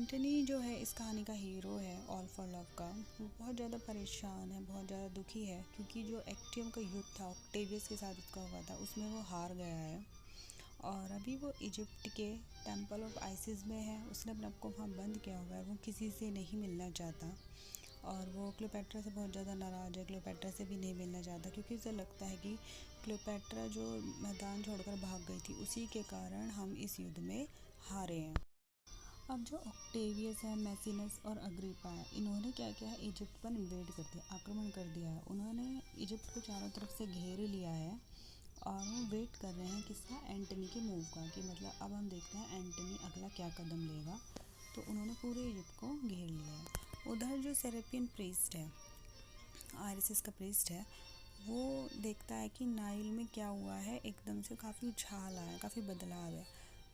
Antony जो है इस कहानी का हीरो है ऑल फॉर लव का। वो बहुत ज़्यादा परेशान है, बहुत ज़्यादा दुखी है क्योंकि जो एक्टियम का युद्ध था ऑक्टेवियस के साथ उसका हुआ था, उसमें वो हार गया है। और अभी वो इजिप्ट के टेम्पल ऑफ आइसिस में है। उसने अपने आप को वहाँ बंद किया हुआ है, वो किसी से नहीं मिलना चाहता। और वो क्लियोपेट्रा से बहुत ज़्यादा नाराज़ है, क्लियोपेट्रा से भी नहीं मिलना चाहता क्योंकि उसे लगता है कि क्लियोपेट्रा जो मैदान छोड़कर भाग गई थी उसी के कारण हम इस युद्ध में हारे हैं। अब जो ऑक्टेवियस है, मैसिनस और अग्रिपा है, इन्होंने क्या किया है, इजिप्ट पर इन्वेड कर दिया, आक्रमण कर दिया है। उन्होंने इजिप्ट को चारों तरफ से घेर लिया है और वो वेट कर रहे हैं किसका, एंटनी के मूव का, कि मतलब अब हम देखते हैं एंटनी अगला क्या कदम लेगा। तो उन्होंने पूरे इजिप्ट को घेर लिया है। उधर जो सेरेपियन प्रीस्ट है, आयरिस का प्रीस्ट है, वो देखता है कि नाइल में क्या हुआ है, एकदम से काफ़ी उछाल आया, काफ़ी बदलाव है।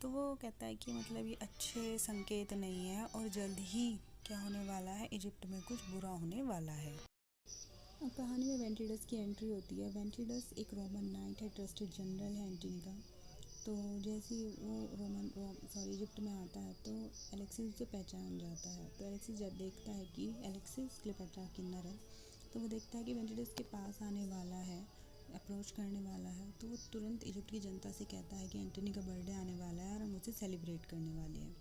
तो वो कहता है कि मतलब ये अच्छे संकेत नहीं है और जल्द ही क्या होने वाला है, इजिप्ट में कुछ बुरा होने वाला है। अब कहानी में वेंटिडस की एंट्री होती है। वेंटिडस एक रोमन नाइट है, ट्रस्टेड जनरल है एंटनी का। तो जैसे ही वो इजिप्ट में आता है तो एलेक्सिस उसे पहचान जाता है। तो एलेक्सिस जब देखता है कि एलेक्सिस क्लियोपेट्रा किन्नर है, तो वो देखता है कि वेंटिडस के पास आने वाला है, अप्रोच करने वाला है। तो वो तुरंत इजिप्ट की जनता से कहता है कि एंटनी का बर्थडे आने वाला है और हम उसे सेलिब्रेट करने वाले हैं।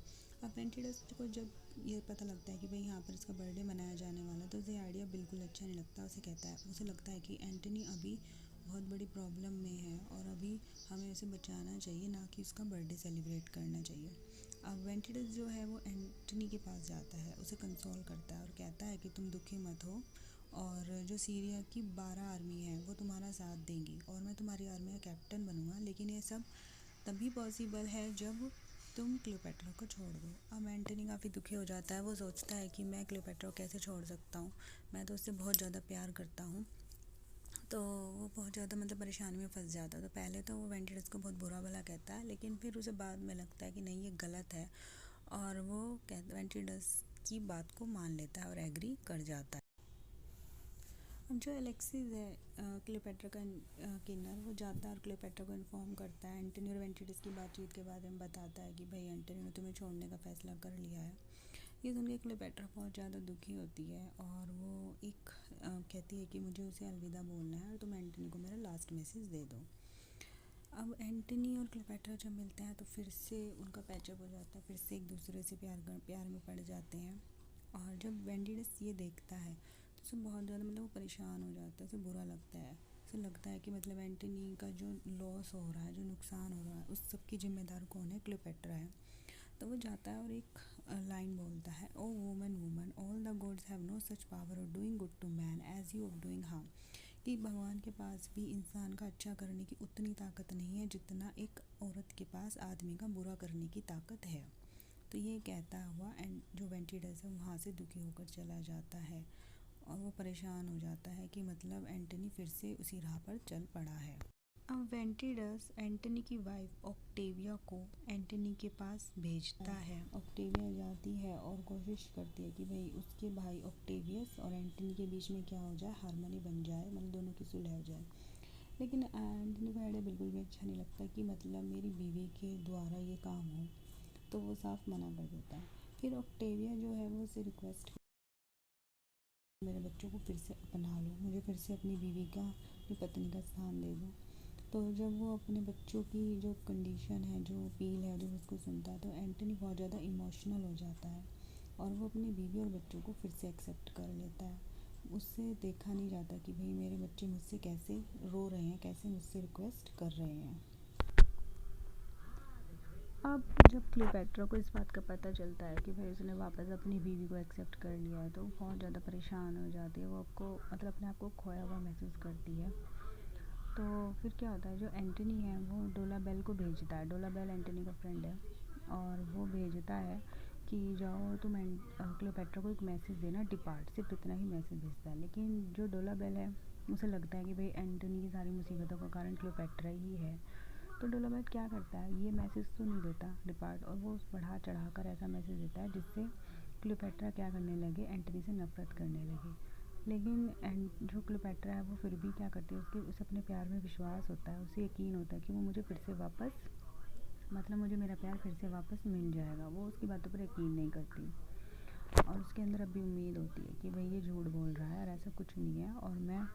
अब वेंटिडस को जब ये पता लगता है कि भाई यहाँ पर इसका बर्थडे मनाया जाने वाला है, तो उसे आइडिया बिल्कुल अच्छा नहीं लगता। उसे लगता है कि एंटनी अभी बहुत बड़ी प्रॉब्लम में है और अभी हमें उसे बचाना चाहिए, ना कि उसका बर्थडे सेलिब्रेट करना चाहिए। अब वेंटिडस जो है वो एंटनी के पास जाता है, उसे कंसोल करता है और कहता है कि तुम दुखी मत हो, और जो सीरिया की 12 आर्मी है वो तुम्हारा साथ देंगी और मैं तुम्हारी आर्मी का कैप्टन बनूंगा। लेकिन ये सब तभी पॉसिबल है जब तुम क्लियोपेट्रा को छोड़ दो। अब एंटनी काफ़ी दुखी हो जाता है। वो सोचता है कि मैं क्लियोपेट्रा को कैसे छोड़ सकता हूँ, मैं तो उससे बहुत ज़्यादा प्यार करता हूँ। तो वो बहुत ज़्यादा मतलब परेशानी में फंस जाता है। तो पहले तो वो वेंटिडस को बहुत बुरा भला कहता है, लेकिन फिर उसे बाद में लगता है कि नहीं, ये गलत है, और वो वेंटिडस की बात को मान लेता है और एग्री कर जाता है। अब जो एलेक्सिस है क्लियोपेट्रा का किन्नर, वो जाता है और क्लियोपेट्रा को इन्फॉर्म करता है एंटनी और वेंटिडस की बातचीत के बारे में, बताता है कि भाई एंटनी ने तुम्हें छोड़ने का फैसला कर लिया है। ये सुन के क्लियोपेट्रा बहुत ज़्यादा दुखी होती है और वो एक कहती है कि मुझे उसे अलविदा बोलना है और तुम एंटनी को मेरा लास्ट मैसेज दे दो। अब एंटनी और क्लियोपेट्रा जब मिलते हैं तो फिर से उनका पैचअप हो जाता है, फिर से एक दूसरे से प्यार में पड़ जाते हैं। और जब वेंटिडस ये देखता है तो उसे बहुत ज़्यादा मतलब वो परेशान हो जाता है, उसे बुरा लगता है। उसे लगता है कि मतलब एंटनी का जो लॉस हो रहा है, जो नुकसान हो रहा है, उस सब की जिम्मेदार कौन है, क्लियोपेट्रा है। तो वो जाता है और एक लाइन बोलता है, O woman woman, all the gods have no such power of doing good to man as you of doing harm. कि भगवान के पास भी इंसान का अच्छा करने की उतनी ताकत नहीं है जितना एक औरत के पास आदमी का बुरा करने की ताकत है। तो ये कहता हुआ एंड जो वेंटिडस है वहाँ से दुखी होकर चला जाता है और वो परेशान हो जाता है कि मतलब एंटनी फिर से उसी राह पर चल पड़ा है। अब वेंटिडस एंटनी की वाइफ ऑक्टेविया को एंटनी के पास भेजता है। ऑक्टेविया जाती है और कोशिश करती है कि भाई उसके भाई ऑक्टेवियस और एंटनी के बीच में क्या हो जाए, हारमोनी बन जाए, मतलब दोनों की सुलह हो जाए। लेकिन एंटनी को आइडिया बिल्कुल भी अच्छा नहीं लगता कि मतलब मेरी बीवी के द्वारा ये काम हो, तो वो साफ मना कर देता है। फिर ऑक्टेविया जो है वो उसे रिक्वेस्ट, मेरे बच्चों को फिर से अपना लो, मुझे फिर से अपनी बीवी का, अपनी पत्नी का स्थान दे दो। तो जब वो अपने बच्चों की जो कंडीशन है, जो अपील है, जब उसको सुनता है तो एंटनी बहुत ज़्यादा इमोशनल हो जाता है और वो अपनी बीवी और बच्चों को फिर से एक्सेप्ट कर लेता है। उससे देखा नहीं जाता कि भाई मेरे बच्चे मुझसे कैसे रो रहे हैं, कैसे मुझसे रिक्वेस्ट कर रहे हैं। अब जब क्लियोपेट्रा को इस बात का पता चलता है कि भाई उसने वापस अपनी बीवी को एक्सेप्ट कर लिया है, तो वो बहुत ज़्यादा परेशान हो जाती है। वो आपको मतलब अपने आप को खोया हुआ महसूस करती है। तो फिर क्या होता है, जो एंटनी है वो डोलाबेल को भेजता है। डोलाबेल एंटनी का फ्रेंड है और वो भेजता है कि जाओ तुम क्लियोपेट्रा को एक मैसेज देना, डिपार्ट, सिर्फ इतना ही मैसेज भेजता है। लेकिन जो डोलाबेल है उसे लगता है कि भाई एंटनी की सारी मुसीबतों का कारण क्लियोपेट्रा ही है। तो डोलाबेल क्या करता है, ये मैसेज तो नहीं देता डिपार्ट, और वो बढ़ा चढ़ा कर ऐसा मैसेज देता है जिससे क्लियोपेट्रा क्या करने लगे, एंटनी से नफरत करने लगे। लेकिन जो क्लियोपेट्रा है वो फिर भी क्या करती है, उसे अपने प्यार में विश्वास होता है, उसे यकीन होता है कि वो मुझे फिर से वापस मतलब मुझे मेरा प्यार फिर से वापस मिल जाएगा। वो उसकी बातों पर यकीन नहीं करती और उसके अंदर अभी उम्मीद होती है कि भाई ये झूठ बोल रहा है और ऐसा कुछ नहीं है और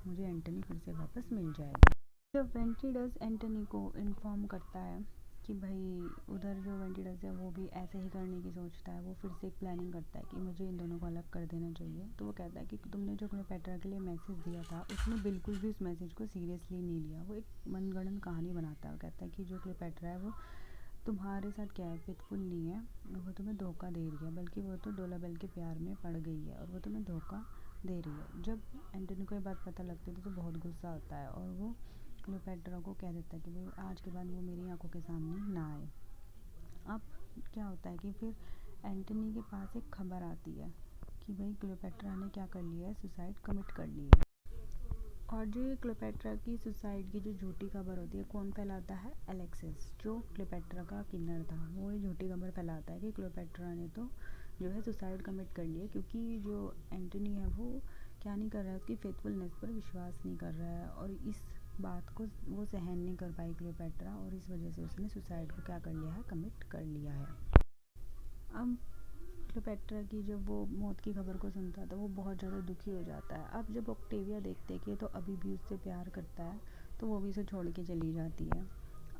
मुझे एंटनी फिर से वापस मिल जाएगा। जब वेंटिडस एंटनी को इन्फॉर्म करता है कि भाई उधर जो वेंटिडस है वो भी ऐसे ही करने की सोचता है, वो फिर से एक प्लानिंग करता है कि मुझे इन दोनों को अलग कर देना चाहिए। तो वो कहता है कि तुमने जो क्लियोपेट्रा के लिए मैसेज दिया था उसने बिल्कुल भी उस मैसेज को सीरियसली नहीं लिया। वो एक मनगढ़ंत कहानी बनाता है। वो कहता है कि जो क्लियोपेट्रा है वो तुम्हारे साथ क्या है, फेथफुल नहीं है, वो तुम्हें धोखा दे रही है, बल्कि वो तो डोलाबेल के प्यार में पड़ गई है और वो तुम्हें धोखा दे रही है। जब एंटनी को ये बात पता लगती है तो बहुत गुस्सा आता है और वो क्लियोपेट्रा को कह देता है कि भाई आज के बाद वो मेरी आंखों के सामने ना आए। अब क्या होता है कि फिर एंटनी के पास एक खबर आती है कि भाई क्लियोपेट्रा ने क्या कर लिया है, सुसाइड कमिट कर ली है। और जो ये क्लियोपेट्रा की सुसाइड की जो झूठी खबर होती है, कौन फैलाता है? अलेक्सिस, जो क्लियोपेट्रा का किन्नर था, वो ये झूठी खबर फैलाता है कि क्लियोपेट्रा ने तो जो है सुसाइड कमिट कर लिया, क्योंकि जो एंटनी है वो क्या नहीं कर रहा है, उसकी फेथफुलनेस पर विश्वास नहीं कर रहा है और इस बात को वो सहन नहीं कर पाई क्लियोपेट्रा, और इस वजह से उसने सुसाइड को क्या कर लिया है, कमिट कर लिया है। अब क्लियोपेट्रा की जब वो मौत की खबर को सुनता है तो वो बहुत ज़्यादा दुखी हो जाता है। अब जब ऑक्टेविया देखते हैं कि ये तो अभी भी उससे प्यार करता है तो वो भी उसे छोड़ के चली जाती है।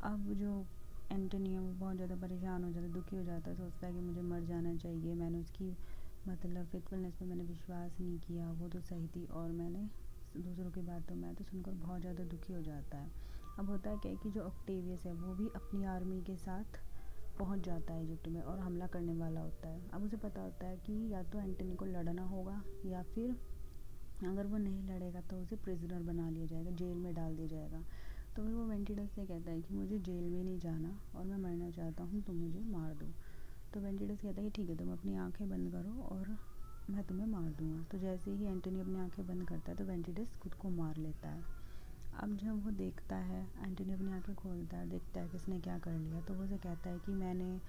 अब जो एंटनी है वो बहुत ज़्यादा परेशान हो जाता है, दुखी हो जाता है, सोचता है कि मुझे मर जाना चाहिए, मैंने उसकी मतलब फेथफुलनेस पर मैंने विश्वास नहीं किया, वो तो सही थी और मैंने दूसरों की बातों में तो सुनकर बहुत ज़्यादा दुखी हो जाता है। अब होता है क्या कि जो ऑक्टेवियस है वो भी अपनी आर्मी के साथ पहुंच जाता है इजिप्ट में और हमला करने वाला होता है। अब उसे पता होता है कि या तो एंटनी को लड़ना होगा या फिर अगर वो नहीं लड़ेगा तो उसे प्रिजनर बना लिया जाएगा, जेल में डाल दिया जाएगा। तो फिर वो वेंटिडस से कहता है कि मुझे जेल में नहीं जाना और मैं मरना चाहता हूँ, तुम मुझे मार दो। तो वेंटिडस कहता है कि ठीक है, तुम अपनी आंखें बंद करो और मैं तुम्हें मार दूंगा। तो जैसे ही एंटनी अपनी आंखें बंद करता है तो वेंटिडस खुद को मार लेता है। अब जब वो देखता है, एंटनी अपनी आंखें खोलता है, देखता है कि इसने क्या कर लिया, तो वो उसे कहता है कि मैंने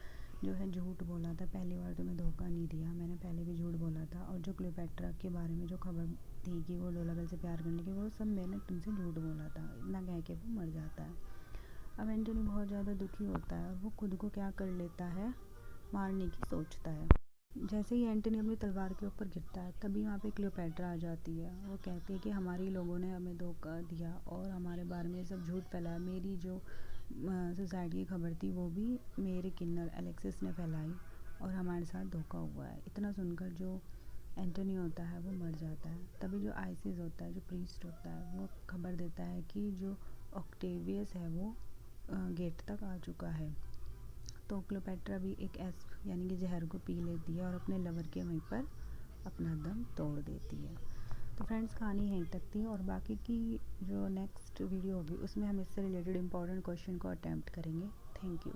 जो है झूठ बोला था, पहली बार तुम्हें धोखा नहीं दिया, मैंने पहले भी झूठ बोला था, और जो क्लियोपेट्रा के बारे में जो खबर थी कि वो डोलाबेल से प्यार करने की, वो सब मैंने तुमसे झूठ बोला था। इतना कह के वो मर जाता है। अब एंटनी बहुत ज़्यादा दुखी होता है और वो खुद को क्या कर लेता है, मारने की सोचता है। जैसे ही एंटनी अपनी तलवार के ऊपर गिरता है तभी वहाँ पे क्लियोपेट्रा आ जाती है। वो कहती है कि हमारी लोगों ने हमें धोखा दिया और हमारे बारे में सब झूठ फैलाया, मेरी जो सुसाइड की खबर थी वो भी मेरे किन्नर अलेक्सिस ने फैलाई और हमारे साथ धोखा हुआ है। इतना सुनकर जो एंटनी होता है वो मर जाता है। तभी जो आइसिस होता है, जो प्रीस्ट होता है, वो खबर देता है कि जो ऑक्टेवियस है वो गेट तक आ चुका है। तो क्लियोपेट्रा भी एक एस्प यानी कि जहर को पी लेती है और अपने लवर के वहीं पर अपना दम तोड़ देती है। तो फ्रेंड्स, कहानी यहीं तक थी और बाकी की जो नेक्स्ट वीडियो होगी उसमें हम इससे रिलेटेड इंपॉर्टेंट क्वेश्चन को अटैम्प्ट करेंगे। Thank you.